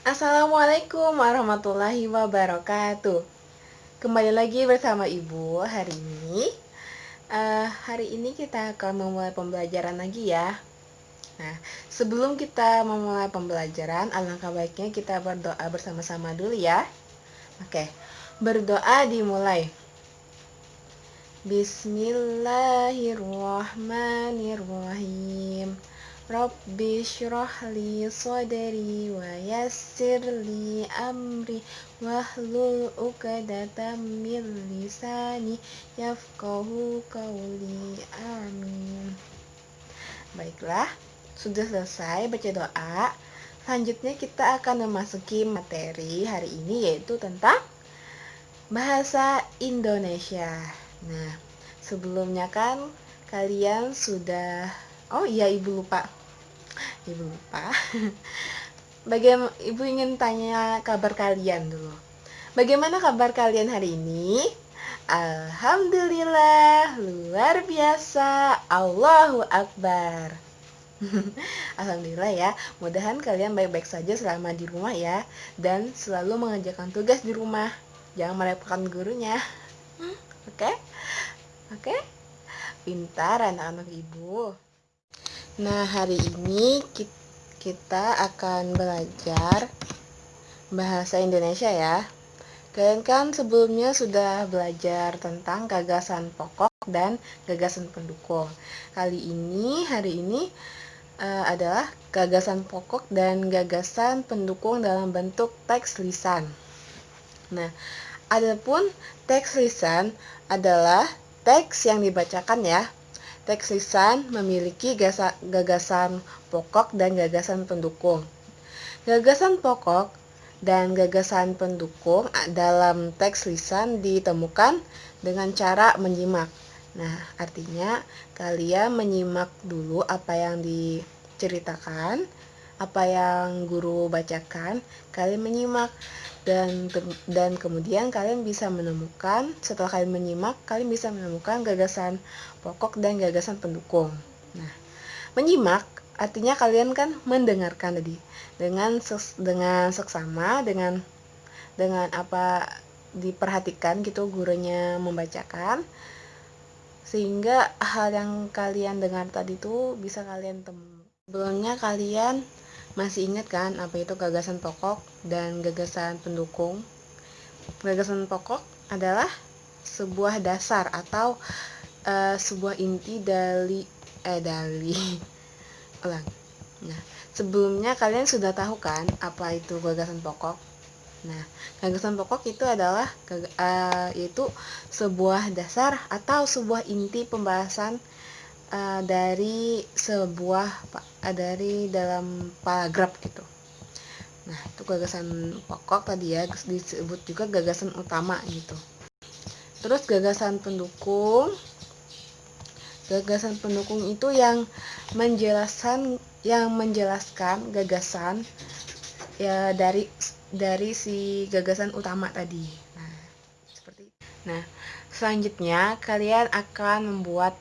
Assalamualaikum warahmatullahi wabarakatuh. Kembali lagi bersama Ibu hari ini. Hari ini kita akan memulai pembelajaran lagi ya. Nah, sebelum kita memulai pembelajaran, alangkah baiknya kita berdoa bersama-sama dulu ya. Oke, berdoa dimulai. Bismillahirrahmanirrahim. Rabbi syrah li sadri wa yassir li amri wahlul 'uqdatam min lisani yafqahu qawli. Amin. Baiklah, sudah selesai baca doa. Selanjutnya kita akan memasuki materi hari ini, yaitu tentang bahasa Indonesia. Nah, sebelumnya kan kalian sudah, oh iya, Ibu lupa. Bagaimana Ibu ingin tanya kabar kalian dulu. Bagaimana kabar kalian hari ini? Alhamdulillah, luar biasa. Allahu Akbar. Alhamdulillah ya. Mudahan kalian baik-baik saja selama di rumah ya, dan selalu mengerjakan tugas di rumah. Jangan merepotkan gurunya. Oke? Oke? Pintar anak-anak Ibu. Nah, hari ini kita akan belajar bahasa Indonesia ya. Kalian kan sebelumnya sudah belajar tentang gagasan pokok dan gagasan pendukung. Hari ini adalah gagasan pokok dan gagasan pendukung dalam bentuk teks lisan. Nah, adapun teks lisan adalah teks yang dibacakan ya. Teks lisan memiliki gagasan pokok dan gagasan pendukung. Gagasan pokok dan gagasan pendukung dalam teks lisan ditemukan dengan cara menyimak. Nah, artinya kalian menyimak dulu apa yang diceritakan, apa yang guru bacakan, kalian menyimak dan kemudian kalian bisa menemukan, setelah kalian menyimak, kalian bisa menemukan gagasan pokok dan gagasan pendukung. Nah, menyimak artinya kalian kan mendengarkan tadi dengan seksama, dengan apa diperhatikan gitu gurunya membacakan, sehingga hal yang kalian dengar tadi tuh bisa kalian temu. Sebelumnya kalian masih ingat kan apa itu gagasan pokok dan gagasan pendukung? Gagasan pokok adalah sebuah dasar atau sebuah inti dari ulang. Nah, sebelumnya kalian sudah tahu kan apa itu gagasan pokok? Nah, gagasan pokok itu adalah yaitu sebuah dasar atau sebuah inti pembahasan dari dalam paragraf gitu. Nah, itu gagasan pokok tadi ya, disebut juga gagasan utama gitu. Terus gagasan pendukung itu yang menjelaskan gagasan ya dari si gagasan utama tadi. Nah, seperti itu. Nah, selanjutnya kalian akan membuat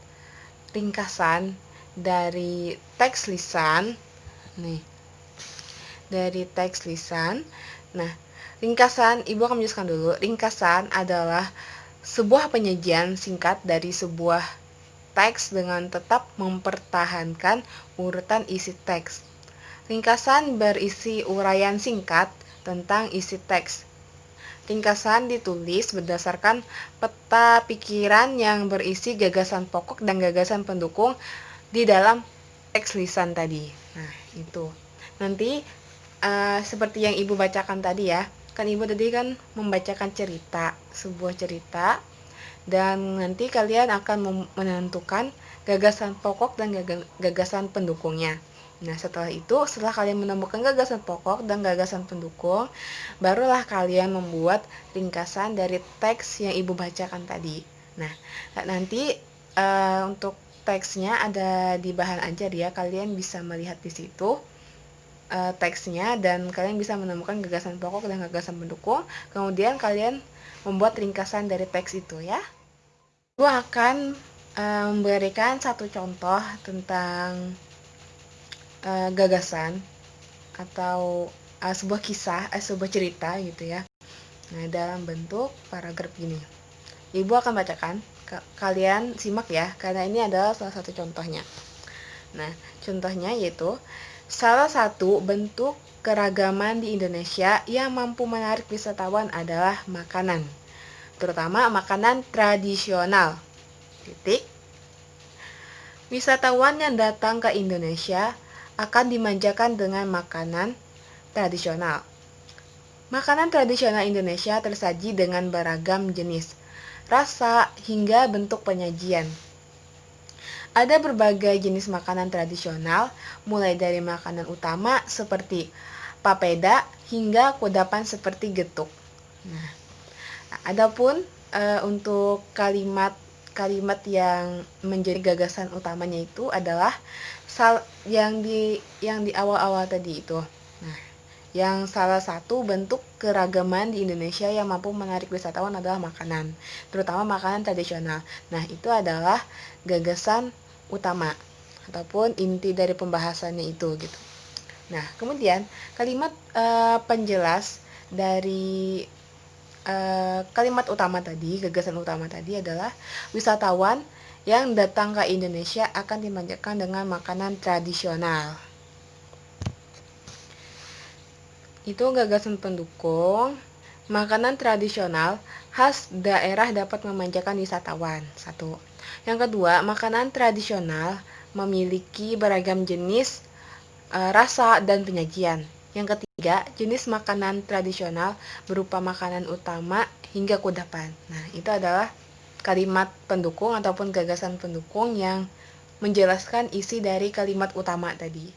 ringkasan dari teks lisan. Nih, dari teks lisan. Nah, ringkasan, Ibu akan menjelaskan dulu. Ringkasan adalah sebuah penyajian singkat dari sebuah teks dengan tetap mempertahankan urutan isi teks. Ringkasan berisi uraian singkat tentang isi teks. Ringkasan ditulis berdasarkan peta pikiran yang berisi gagasan pokok dan gagasan pendukung di dalam teks lisan tadi. Nah, itu. Nanti seperti yang Ibu bacakan tadi ya. Kan Ibu tadi kan membacakan sebuah cerita, dan nanti kalian akan menentukan gagasan pokok dan gagasan pendukungnya. Nah, setelah kalian menemukan gagasan pokok dan gagasan pendukung, barulah kalian membuat ringkasan dari teks yang Ibu bacakan tadi. Nah, nanti untuk teksnya ada di bahan ajar ya, kalian bisa melihat di situ teksnya dan kalian bisa menemukan gagasan pokok dan gagasan pendukung. Kemudian kalian membuat ringkasan dari teks itu ya. Gue akan memberikan satu contoh tentang gagasan atau sebuah kisah, sebuah cerita gitu ya. Nah, dalam bentuk paragraf gini. Ibu akan bacakan, kalian simak ya, karena ini adalah salah satu contohnya. Nah, contohnya yaitu salah satu bentuk keragaman di Indonesia yang mampu menarik wisatawan adalah makanan, terutama makanan tradisional. Titik. Wisatawan yang datang ke Indonesia akan dimanjakan dengan makanan tradisional. Makanan tradisional Indonesia tersaji dengan beragam jenis, rasa, hingga bentuk penyajian. Ada berbagai jenis makanan tradisional, mulai dari makanan utama seperti papeda hingga kudapan seperti getuk. Nah, adapun untuk kalimat yang menjadi gagasan utamanya itu adalah yang di awal-awal tadi itu. Nah, yang salah satu bentuk keragaman di Indonesia yang mampu menarik wisatawan adalah makanan, terutama makanan tradisional. Nah, itu adalah gagasan utama ataupun inti dari pembahasannya itu gitu. Nah, kemudian kalimat penjelas dari kalimat utama tadi, gagasan utama tadi adalah wisatawan yang datang ke Indonesia akan dimanjakan dengan makanan tradisional. Itu gagasan pendukung. Makanan tradisional khas daerah dapat memanjakan wisatawan. 1. Yang kedua, makanan tradisional memiliki beragam jenis, rasa, dan penyajian. Yang ketiga, jenis makanan tradisional berupa makanan utama hingga kudapan. Nah, itu adalah kalimat pendukung ataupun gagasan pendukung yang menjelaskan isi dari kalimat utama tadi.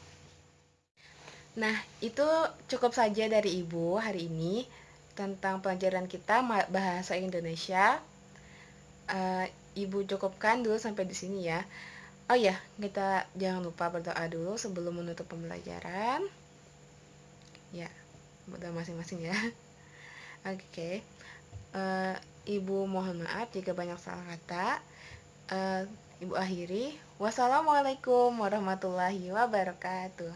Nah, itu cukup saja dari Ibu hari ini tentang pelajaran kita bahasa Indonesia. Ibu cukupkan dulu sampai di sini ya. Oh ya, kita jangan lupa berdoa dulu sebelum menutup pembelajaran. Ya, berdoa masing-masing ya. Oke. Ibu mohon maaf jika banyak salah kata. Ibu akhiri. Wassalamualaikum warahmatullahi wabarakatuh.